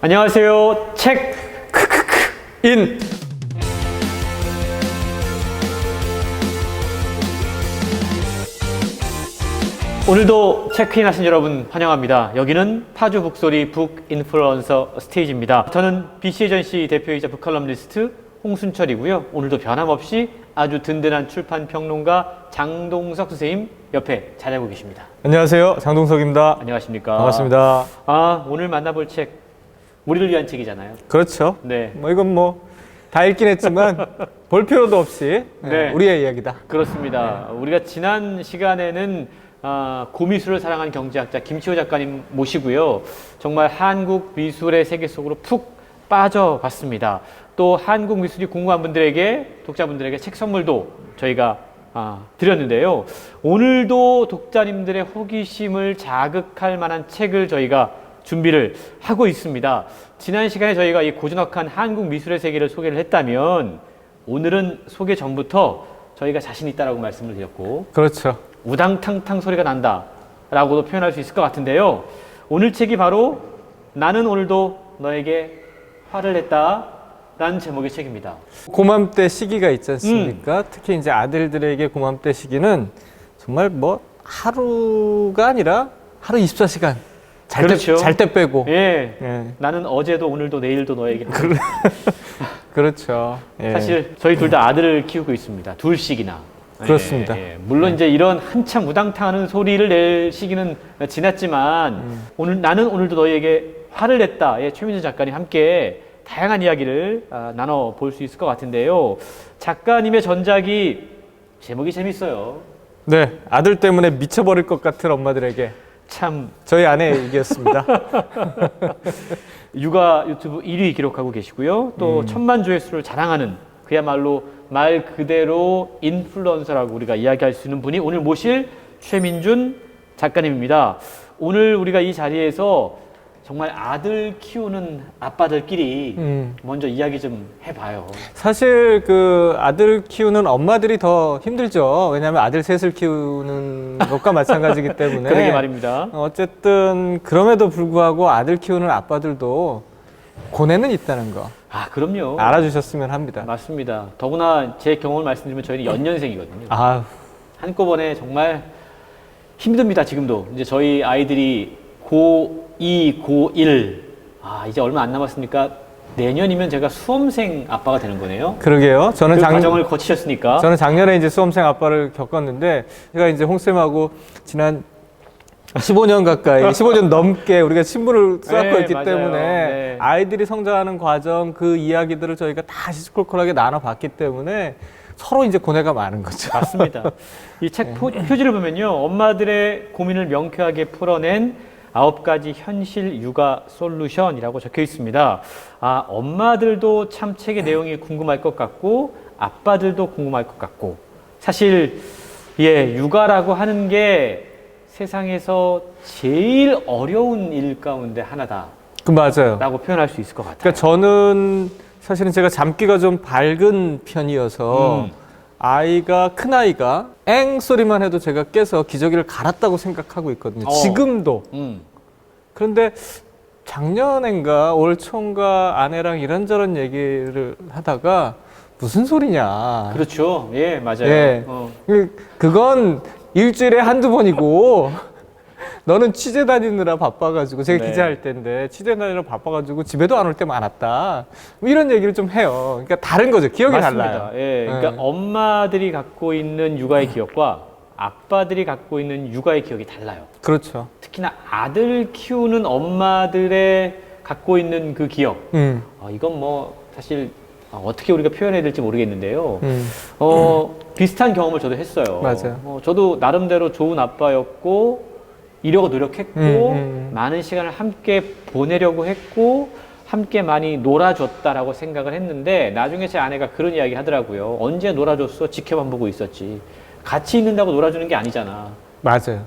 안녕하세요. 인 오늘도 체크인 하신 여러분 환영합니다. 여기는 파주 북소리 북 인플루언서 스테이지입니다. 저는 BC에전시 대표이자 북칼럼니스트 홍순철이고요. 오늘도 변함없이 아주 든든한 출판 평론가 장동석 선생님 옆에 자리하고 계십니다. 안녕하세요. 장동석입니다. 안녕하십니까? 반갑습니다. 오늘 만나볼 책 우리를 위한 책이잖아요. 그렇죠. 네. 이건 다 읽긴 했지만 볼 필요도 없이 네. 우리의 이야기다. 그렇습니다. 우리가 지난 시간에는 고미술을 사랑하는 경제학자 김치호 작가님 모시고요. 정말 한국 미술의 세계 속으로 푹 빠져봤습니다. 또 한국 미술이 궁금한 분들에게, 독자분들에게 책 선물도 저희가 드렸는데요. 오늘도 독자님들의 호기심을 자극할 만한 책을 저희가 준비를 하고 있습니다. 지난 시간에 저희가 이 고즈넉한 한국 미술의 세계를 소개를 했다면 오늘은 소개 전부터 저희가 자신 있다라고 말씀을 드렸고, 그렇죠. 우당탕탕 소리가 난다 라고도 표현할 수 있을 것 같은데요. 오늘 책이 바로 나는 오늘도 너에게 화를 냈다 라는 제목의 책입니다. 고맘때 시기가 있지 않습니까? 특히 이제 아들들에게 고맘때 시기는 정말 하루가 아니라 하루 24시간 그렇죠. 잘 때 빼고. 예. 예. 나는 어제도 오늘도 내일도 너에게. 그렇죠. 예. 사실 저희 둘 다 아들을 키우고 있습니다. 둘씩이나. 그렇습니다. 물론 이제 이런 한참 우당탕하는 소리를 낼 시기는 지났지만 나는 오늘도 너에게 화를 냈다. 최민준 작가님 함께 다양한 이야기를 나눠볼 수 있을 것 같은데요. 작가님의 전작이 제목이 재밌어요. 네, 아들 때문에 미쳐버릴 것 같은 엄마들에게 참 저희 아내 얘기였습니다. 육아 유튜브 1위 기록하고 계시고요. 또 1000만 조회수를 자랑하는 그야말로 말 그대로 인플루언서라고 우리가 이야기할 수 있는 분이 오늘 모실 최민준 작가님입니다. 오늘 우리가 이 자리에서 정말 아들 키우는 아빠들끼리 먼저 이야기 좀 해봐요. 사실 아들 키우는 엄마들이 더 힘들죠. 왜냐하면 아들 셋을 키우는 것과 마찬가지이기 때문에. 그러게 말입니다. 어쨌든 그럼에도 불구하고 아들 키우는 아빠들도 고뇌는 있다는 거. 그럼요. 알아주셨으면 합니다. 맞습니다. 더구나 제 경험을 말씀드리면 저희는 연년생이거든요. 아유. 한꺼번에 정말 힘듭니다. 지금도. 이제 저희 아이들이 고2, 고1. 이제 얼마 안 남았으니까 내년이면 제가 수험생 아빠가 되는 거네요. 그러게요. 저는 과정을 거치셨으니까. 저는 작년에 이제 수험생 아빠를 겪었는데, 제가 이제 홍쌤하고 지난 15년 가까이, 15년 넘게 우리가 친분을 쌓고 있기 맞아요. 때문에 네. 아이들이 성장하는 과정, 그 이야기들을 저희가 다 시시콜콜하게 나눠봤기 때문에 서로 이제 고뇌가 많은 거죠. 맞습니다. 이 책 표지를 보면요. 엄마들의 고민을 명쾌하게 풀어낸 9가지 현실 육아 솔루션이라고 적혀 있습니다. 엄마들도 참 책의 내용이 궁금할 것 같고 아빠들도 궁금할 것 같고 사실 육아라고 하는 게 세상에서 제일 어려운 일 가운데 하나다. 맞아요. 라고 표현할 수 있을 것 같아요. 그러니까 저는 사실은 제가 잠기가 좀 밝은 편이어서 큰 아이가 엥 소리만 해도 제가 깨서 기저귀를 갈았다고 생각하고 있거든요. 지금도. 그런데 작년엔가 올 초인가 아내랑 이런저런 얘기를 하다가 무슨 소리냐. 그렇죠. 예, 맞아요. 예. 그건 일주일에 한두 번이고 너는 취재 다니느라 바빠가지고 제가 네. 기자할 때인데 취재 다니느라 바빠가지고 집에도 안 올 때 많았다. 이런 얘기를 좀 해요. 그러니까 다른 거죠. 기억이 맞습니다. 달라요. 예, 그러니까 엄마들이 갖고 있는 육아의 기억과 아빠들이 갖고 있는 육아의 기억이 달라요. 그렇죠. 특히나 아들 키우는 엄마들의 갖고 있는 그 기억. 이건 사실 어떻게 우리가 표현해야 될지 모르겠는데요. 비슷한 경험을 저도 했어요. 맞아요. 저도 나름대로 좋은 아빠였고 이려고 노력했고 많은 시간을 함께 보내려고 했고 함께 많이 놀아줬다라고 생각을 했는데 나중에 제 아내가 그런 이야기 하더라고요. 언제 놀아줬어? 지켜만 보고 있었지. 같이 있는다고 놀아주는 게 아니잖아. 맞아요.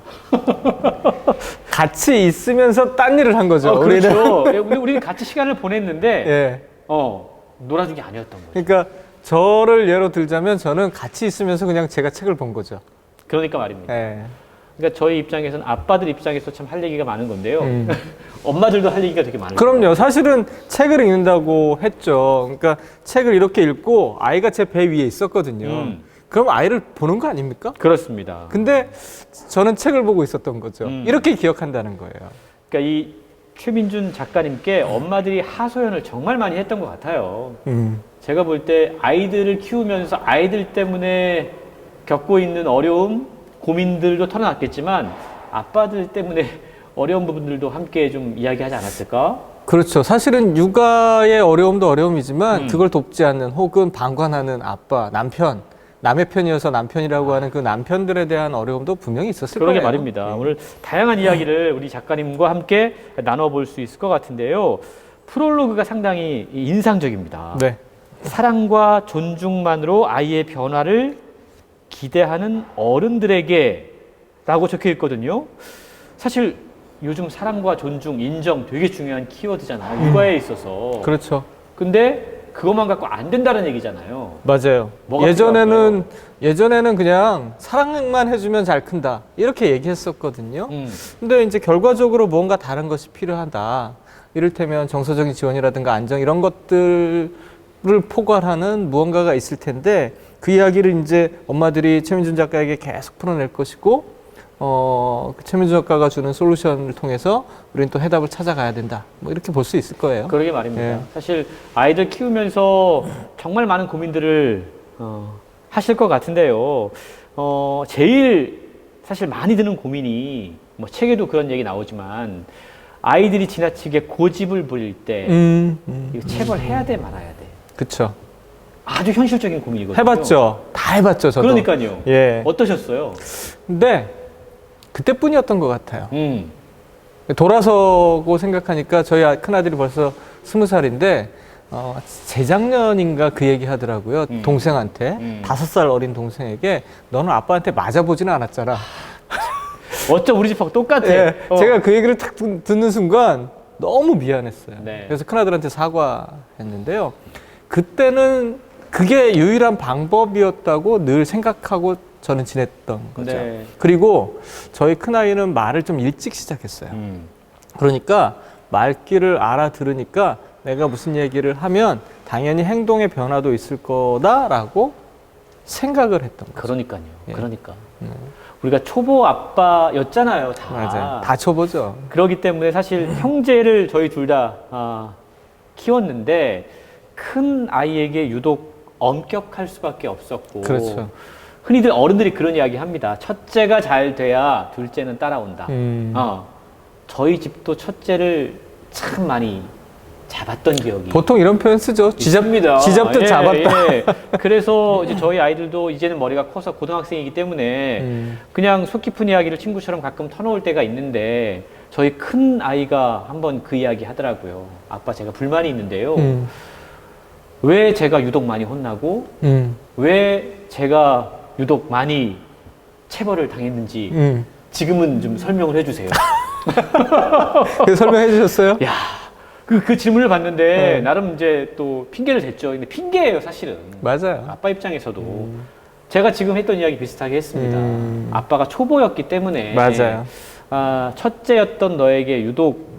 같이 있으면서 딴 일을 한 거죠. 그렇죠. 우리는 같이 시간을 보냈는데 예. 놀아준 게 아니었던 거죠. 그러니까 저를 예로 들자면 저는 같이 있으면서 그냥 제가 책을 본 거죠. 그러니까 말입니다. 예. 그러니까 저희 입장에서는 아빠들 입장에서 참 할 얘기가 많은 건데요. 엄마들도 할 얘기가 되게 많아요. 그럼요. 사실은 책을 읽는다고 했죠. 그러니까 책을 이렇게 읽고 아이가 제 배 위에 있었거든요. 그럼 아이를 보는 거 아닙니까? 그렇습니다. 근데 저는 책을 보고 있었던 거죠. 이렇게 기억한다는 거예요. 그러니까 이 최민준 작가님께 엄마들이 하소연을 정말 많이 했던 것 같아요. 제가 볼 때 아이들을 키우면서 아이들 때문에 겪고 있는 어려움, 고민들도 털어놨겠지만 아빠들 때문에 어려운 부분들도 함께 좀 이야기하지 않았을까? 그렇죠. 사실은 육아의 어려움도 어려움이지만 그걸 돕지 않는 혹은 방관하는 아빠, 남편, 남의 편이어서 남편이라고 하는 그 남편들에 대한 어려움도 분명히 있었을 그러게 거예요. 말입니다. 오늘 다양한 이야기를 우리 작가님과 함께 나눠볼 수 있을 것 같은데요. 프롤로그가 상당히 인상적입니다. 네. 사랑과 존중만으로 아이의 변화를 기대하는 어른들에게 라고 적혀 있거든요. 사실 요즘 사랑과 존중, 인정 되게 중요한 키워드잖아요. 육아에 있어서. 그렇죠. 근데 그것만 갖고 안 된다는 얘기잖아요. 맞아요. 뭐가 예전에는 그냥 사랑만 해주면 잘 큰다 이렇게 얘기했었거든요. 근데 이제 결과적으로 뭔가 다른 것이 필요하다. 이를테면 정서적인 지원이라든가 안정 이런 것들을 포괄하는 무언가가 있을 텐데 그 이야기를 이제 엄마들이 최민준 작가에게 계속 풀어낼 것이고 최민준 작가가 주는 솔루션을 통해서 우리는 또 해답을 찾아가야 된다. 뭐 이렇게 볼 수 있을 거예요. 그러게 말입니다. 예. 사실 아이들 키우면서 정말 많은 고민들을 하실 것 같은데요. 제일 사실 많이 드는 고민이 뭐 책에도 그런 얘기 나오지만 아이들이 지나치게 고집을 부릴 때 이거 체벌해야 돼 말아야 돼. 그렇죠. 아주 현실적인 고민이거든요. 해봤죠. 다 해봤죠. 저도. 그러니까요. 예. 어떠셨어요? 근데 그때뿐이었던 것 같아요. 돌아서고 생각하니까 저희 큰아들이 벌써 20살인데 재작년인가 그 얘기 하더라고요. 동생한테 5살 어린 동생에게 너는 아빠한테 맞아보지는 않았잖아. 어쩜 우리 집하고 똑같아. 예, 제가 그 얘기를 딱 듣는 순간 너무 미안했어요. 네. 그래서 큰아들한테 사과했는데요. 그때는 그게 유일한 방법이었다고 늘 생각하고 저는 지냈던 거죠. 네. 그리고 저희 큰아이는 말을 좀 일찍 시작했어요. 그러니까 말귀를 알아들으니까 내가 무슨 얘기를 하면 당연히 행동의 변화도 있을 거다라고 생각을 했던 거죠. 그러니까요. 예. 그러니까. 우리가 초보 아빠였잖아요. 다. 맞아요. 다 쳐보죠. 그렇기 때문에 사실 형제를 저희 둘 다 키웠는데 큰 아이에게 유독 엄격할 수밖에 없었고. 그렇죠. 흔히들 어른들이 그런 이야기 합니다. 첫째가 잘 돼야 둘째는 따라온다. 저희 집도 첫째를 참 많이 잡았던 기억이. 보통 이런 표현 쓰죠. 있습니다. 쥐잡듯 잡았다. 예. 그래서 이제 저희 아이들도 이제는 머리가 커서 고등학생이기 때문에 그냥 속 깊은 이야기를 친구처럼 가끔 터놓을 때가 있는데 저희 큰 아이가 한번 그 이야기 하더라고요. 아빠 제가 불만이 있는데요. 왜 제가 유독 많이 혼나고 왜 제가 유독 많이 체벌을 당했는지 지금은 좀 설명을 해주세요. 그 설명해 주셨어요? 야, 그 질문을 받는데 나름 이제 또 핑계를 댔죠. 근데 핑계예요, 사실은. 맞아요. 아빠 입장에서도 제가 지금 했던 이야기 비슷하게 했습니다. 아빠가 초보였기 때문에 맞아요. 첫째였던 너에게 유독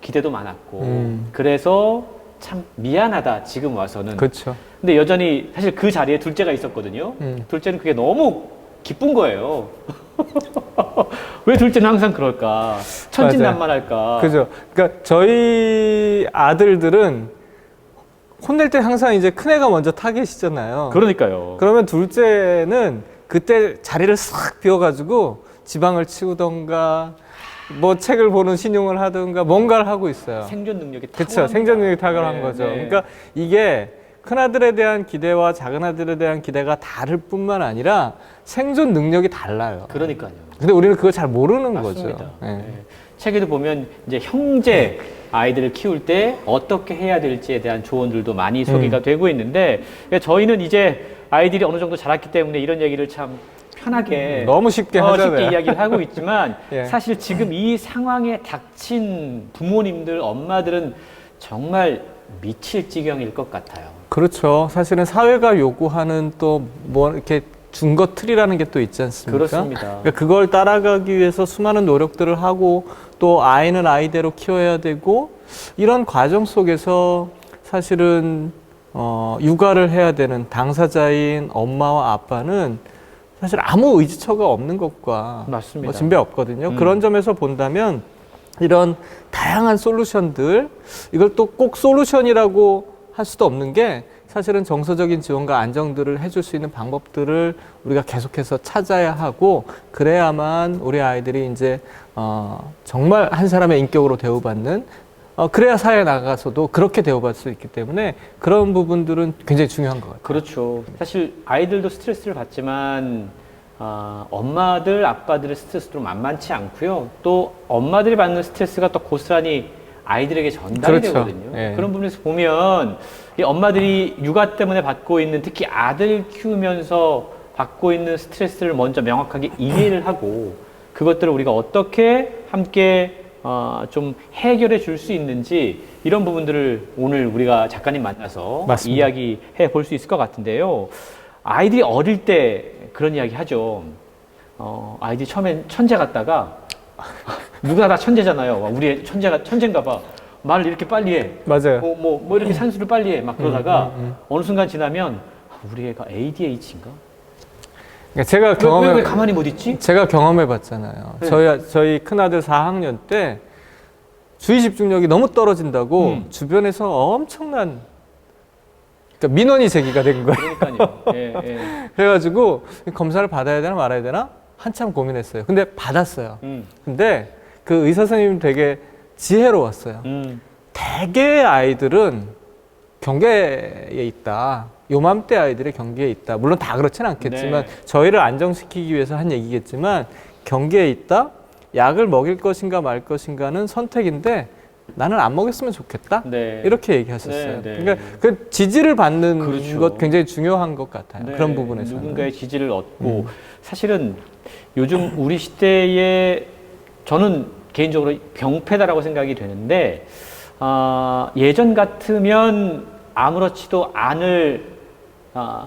기대도 많았고 그래서 참 미안하다 지금 와서는. 그렇죠. 근데 여전히 사실 그 자리에 둘째가 있었거든요. 둘째는 그게 너무 기쁜 거예요. 왜 둘째는 항상 그럴까? 천진난만할까? 그죠. 그러니까 저희 아들들은 혼낼 때 항상 이제 큰애가 먼저 타겟이잖아요. 그러니까요. 그러면 둘째는 그때 자리를 싹 비워가지고 지방을 치우던가 뭐 책을 보는 신용을 하든가 뭔가를 하고 있어요. 생존 능력이 그렇죠. 생존 능력이 탁월한 거죠. 네. 그러니까 이게 큰아들에 대한 기대와 작은아들에 대한 기대가 다를 뿐만 아니라 생존 능력이 달라요. 그러니까요. 근데 우리는 그걸 잘 모르는 맞습니다. 거죠. 네. 책에도 보면 이제 형제 아이들을 키울 때 어떻게 해야 될지에 대한 조언들도 많이 소개가 되고 있는데 저희는 이제 아이들이 어느 정도 자랐기 때문에 이런 얘기를 참 편하게 너무 쉽게 하잖아요. 쉽게 이야기를 하고 있지만 예. 사실 지금 이 상황에 닥친 부모님들, 엄마들은 정말 미칠 지경일 것 같아요. 그렇죠. 사실은 사회가 요구하는 또 뭐 이렇게 준거 틀이라는 게 또 있지 않습니까? 그렇습니다. 그러니까 그걸 따라가기 위해서 수많은 노력들을 하고 또 아이는 아이대로 키워야 되고 이런 과정 속에서 사실은 육아를 해야 되는 당사자인 엄마와 아빠는 사실 아무 의지처가 없는 것과 맞습니다. 진배 없거든요. 그런 점에서 본다면 이런 다양한 솔루션들, 이걸 또 꼭 솔루션이라고 할 수도 없는 게 사실은 정서적인 지원과 안정들을 해줄 수 있는 방법들을 우리가 계속해서 찾아야 하고, 그래야만 우리 아이들이 이제 정말 한 사람의 인격으로 대우받는, 그래야 사회에 나가서도 그렇게 대우받을 수 있기 때문에 그런 부분들은 굉장히 중요한 것 같아요. 그렇죠. 사실 아이들도 스트레스를 받지만 엄마들, 아빠들의 스트레스도 만만치 않고요. 또 엄마들이 받는 스트레스가 또 고스란히 아이들에게 전달이 그렇죠. 되거든요. 예. 그런 부분에서 보면 이 엄마들이 육아 때문에 받고 있는, 특히 아들 키우면서 받고 있는 스트레스를 먼저 명확하게 이해를 하고 그것들을 우리가 어떻게 함께 좀 해결해 줄 수 있는지, 이런 부분들을 오늘 우리가 작가님 만나서 맞습니다. 이야기해 볼 수 있을 것 같은데요. 아이들이 어릴 때 그런 이야기 하죠. 아이들이 처음엔 천재 같다가 누구나 다 천재잖아요. 우리 천재인가 봐. 말을 이렇게 빨리 해. 맞아요. 뭐 이렇게 산수를 빨리 해. 막 그러다가 어느 순간 지나면 우리 애가 ADHD인가? 그러니까 제가 왜 가만히 못 있지? 제가 경험해 봤잖아요. 네. 저희 큰아들 4학년 때 주의 집중력이 너무 떨어진다고 주변에서 엄청난, 그러니까 민원이 제기가 된 거예요. 그러니까요. 예, 예. 그래가지고 검사를 받아야 되나 말아야 되나 한참 고민했어요. 근데 받았어요. 근데 그 의사 선생님 되게 지혜로웠어요. 대개 아이들은 경계에 있다. 요맘때 아이들의 경계에 있다. 물론 다 그렇지는 않겠지만 네. 저희를 안정시키기 위해서 한 얘기겠지만 경계에 있다. 약을 먹일 것인가 말 것인가는 선택인데 나는 안 먹였으면 좋겠다. 네. 이렇게 얘기하셨어요. 네, 네. 그러니까 그 지지를 받는 그렇죠. 것 굉장히 중요한 것 같아요. 네, 그런 부분에서는. 누군가의 지지를 얻고 사실은 요즘 우리 시대에 저는 개인적으로 병폐다라고 생각이 되는데, 예전 같으면 아무렇지도 않을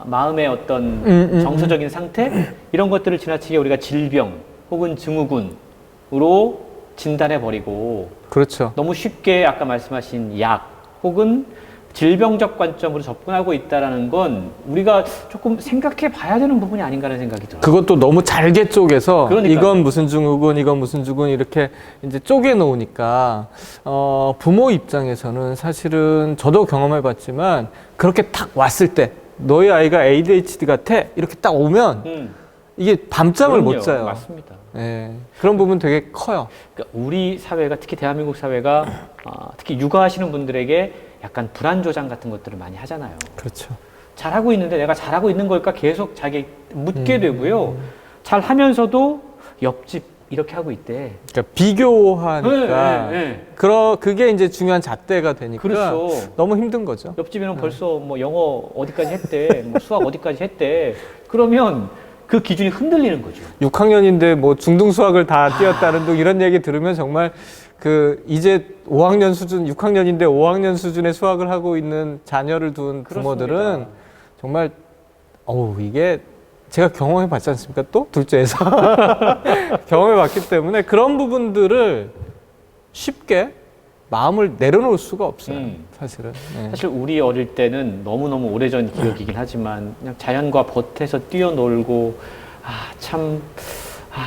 마음의 어떤 정서적인 상태, 이런 것들을 지나치게 우리가 질병 혹은 증후군으로 진단해버리고, 그렇죠. 너무 쉽게 아까 말씀하신 약 혹은 질병적 관점으로 접근하고 있다는 건 우리가 조금 생각해 봐야 되는 부분이 아닌가라는 생각이 들어요. 그것도 너무 잘게 쪼개서 그러니까요. 이건 무슨 증후군, 이건 무슨 증후군 이렇게 이제 쪼개 놓으니까 부모 입장에서는 사실은 저도 경험해 봤지만 그렇게 탁 왔을 때 너희 아이가 ADHD 같아 이렇게 딱 오면 이게 밤잠을 그럼요. 못 자요. 맞습니다. 예, 그런 부분 되게 커요. 그러니까 우리 사회가, 특히 대한민국 사회가 특히 육아하시는 분들에게 약간 불안 조장 같은 것들을 많이 하잖아요. 그렇죠. 잘하고 있는데 내가 잘하고 있는 걸까 계속 자기 묻게 되고요. 잘하면서도 옆집 이렇게 하고 있대. 그러니까 비교하니까 네, 네. 그게 이제 중요한 잣대가 되니까 그렇죠. 너무 힘든 거죠. 옆집에는 벌써 뭐 영어 어디까지 했대, 뭐 수학 어디까지 했대. 그러면 그 기준이 흔들리는 거죠. 6학년인데 뭐 중등 수학을 다 띄었다는 등 이런 얘기 들으면 정말 그 이제 5학년 수준, 6학년인데 5학년 수준의 수학을 하고 있는 자녀를 둔 부모들은 그렇습니다. 정말 이게 제가 경험해 봤지 않습니까? 또 둘째에서 경험해 봤기 때문에 그런 부분들을 쉽게 마음을 내려놓을 수가 없어요. 사실은. 네. 사실 우리 어릴 때는 너무너무 오래전 기억이긴 하지만 그냥 자연과 밭에서 뛰어놀고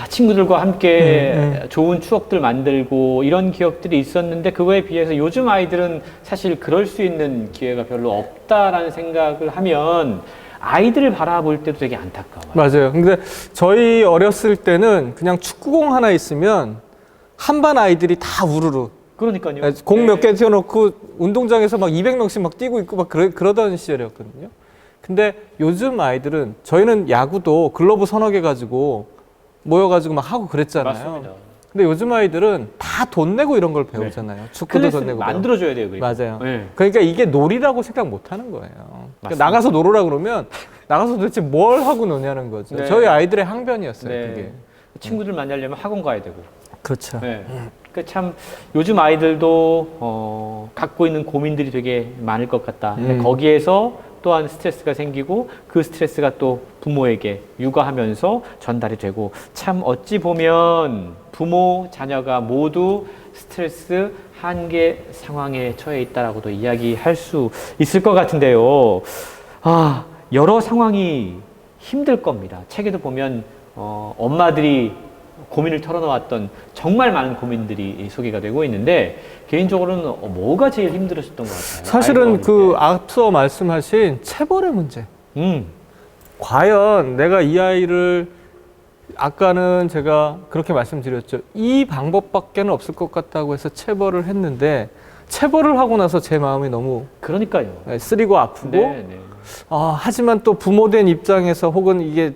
친구들과 함께 좋은 추억들 만들고 이런 기억들이 있었는데, 그거에 비해서 요즘 아이들은 사실 그럴 수 있는 기회가 별로 없다라는 생각을 하면 아이들을 바라볼 때도 되게 안타까워요. 맞아요. 근데 저희 어렸을 때는 그냥 축구공 하나 있으면 한 반 아이들이 다 우르르 그러니까요. 공 몇 개 튀어놓고 운동장에서 막 200명씩 막 뛰고 있고 막 그러던 시절이었거든요. 근데 요즘 아이들은, 저희는 야구도 글러브 서너 개 가지고 모여가지고 막 하고 그랬잖아요. 맞습니다. 근데 요즘 아이들은 다 돈 내고 이런 걸 배우잖아요. 축구도 돈 내고. 만들어줘야 돼요. 그리고. 맞아요. 네. 그러니까 이게 놀이라고 생각 못 하는 거예요. 그러니까 나가서 놀으라 그러면 나가서 도대체 뭘 하고 노냐는 거죠. 네. 저희 아이들의 항변이었어요. 네. 그게. 친구들 만나려면 학원 가야 되고. 그렇죠. 네. 그 참 요즘 아이들도 갖고 있는 고민들이 되게 많을 것 같다. 근데 거기에서 또한 스트레스가 생기고 그 스트레스가 또 부모에게 육아하면서 전달이 되고 참 어찌 보면 부모, 자녀가 모두 스트레스 한계 상황에 처해 있다라고도 이야기할 수 있을 것 같은데요. 여러 상황이 힘들 겁니다. 책에도 보면 엄마들이 고민을 털어놓았던 정말 많은 고민들이 소개가 되고 있는데 개인적으로는 뭐가 제일 힘들었던 것 같아요? 사실은 그 앞서 말씀하신 체벌의 문제. 과연 내가 이 아이를 아까는 제가 그렇게 말씀드렸죠. 이 방법밖에는 없을 것 같다고 해서 체벌을 했는데 체벌을 하고 나서 제 마음이 너무 그러니까요. 쓰리고 아프고 네. 하지만 또 부모된 입장에서 혹은 이게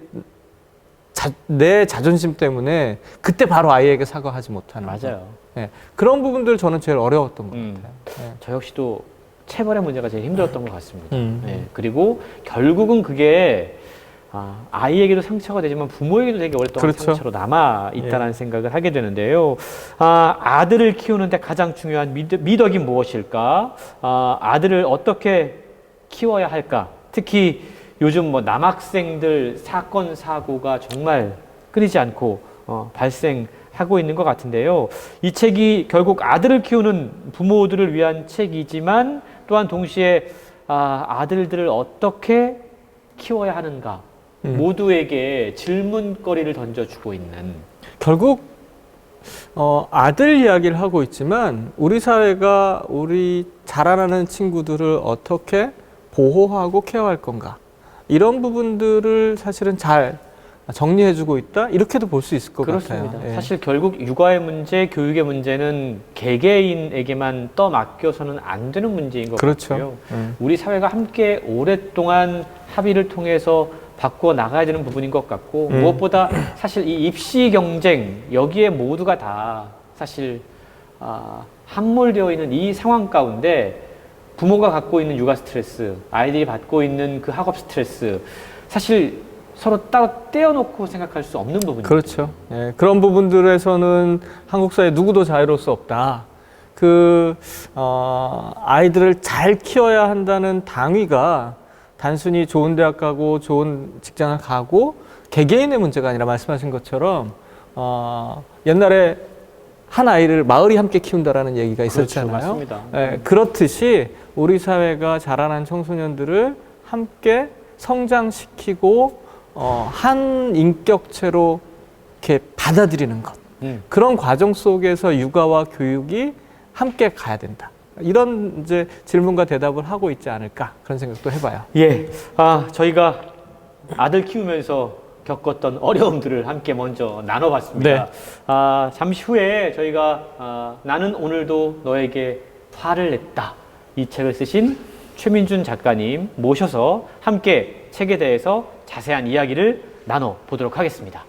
내 자존심 때문에 그때 바로 아이에게 사과하지 못하는 맞아요. 네. 그런 부분들 저는 제일 어려웠던 것 같아요. 네. 저 역시도 체벌의 문제가 제일 힘들었던 것 같습니다. 네. 그리고 결국은 그게 아이에게도 상처가 되지만 부모에게도 되게 오랫동안 그렇죠. 상처로 남아 있다는 생각을 하게 되는데요. 아들을 키우는데 가장 중요한 미덕이 무엇일까? 아들을 어떻게 키워야 할까? 특히 요즘 남학생들 사건 사고가 정말 끊이지 않고 발생하고 있는 것 같은데요. 이 책이 결국 아들을 키우는 부모들을 위한 책이지만 또한 동시에 아들들을 어떻게 키워야 하는가 모두에게 질문거리를 던져주고 있는. 결국 아들 이야기를 하고 있지만 우리 사회가 우리 자라나는 친구들을 어떻게 보호하고 케어할 건가, 이런 부분들을 사실은 잘 정리해주고 있다, 이렇게도 볼 수 있을 것 그렇습니다. 같아요. 예. 사실 결국 육아의 문제, 교육의 문제는 개개인에게만 떠맡겨서는 안 되는 문제인 것 그렇죠. 같고요. 우리 사회가 함께 오랫동안 합의를 통해서 바꾸어 나가야 되는 부분인 것 같고 무엇보다 사실 이 입시 경쟁 여기에 모두가 다 사실 함몰되어 있는 이 상황 가운데 부모가 갖고 있는 육아 스트레스, 아이들이 받고 있는 그 학업 스트레스, 사실 서로 따로 떼어놓고 생각할 수 없는 부분이죠. 그렇죠. 예, 그런 부분들에서는 한국 사회 누구도 자유로울 수 없다. 아이들을 잘 키워야 한다는 당위가 단순히 좋은 대학 가고 좋은 직장을 가고 개개인의 문제가 아니라 말씀하신 것처럼 옛날에 한 아이를 마을이 함께 키운다라는 얘기가 있었잖아요. 그렇죠, 맞습니다. 예, 그렇듯이 우리 사회가 자라난 청소년들을 함께 성장시키고 한 인격체로 이렇게 받아들이는 것. 그런 과정 속에서 육아와 교육이 함께 가야 된다. 이런 이제 질문과 대답을 하고 있지 않을까, 그런 생각도 해봐요. 예, 저희가 아들 키우면서 겪었던 어려움들을 함께 먼저 나눠봤습니다. 네. 잠시 후에 저희가 나는 오늘도 너에게 화를 냈다, 이 책을 쓰신 최민준 작가님 모셔서 함께 책에 대해서 자세한 이야기를 나눠보도록 하겠습니다.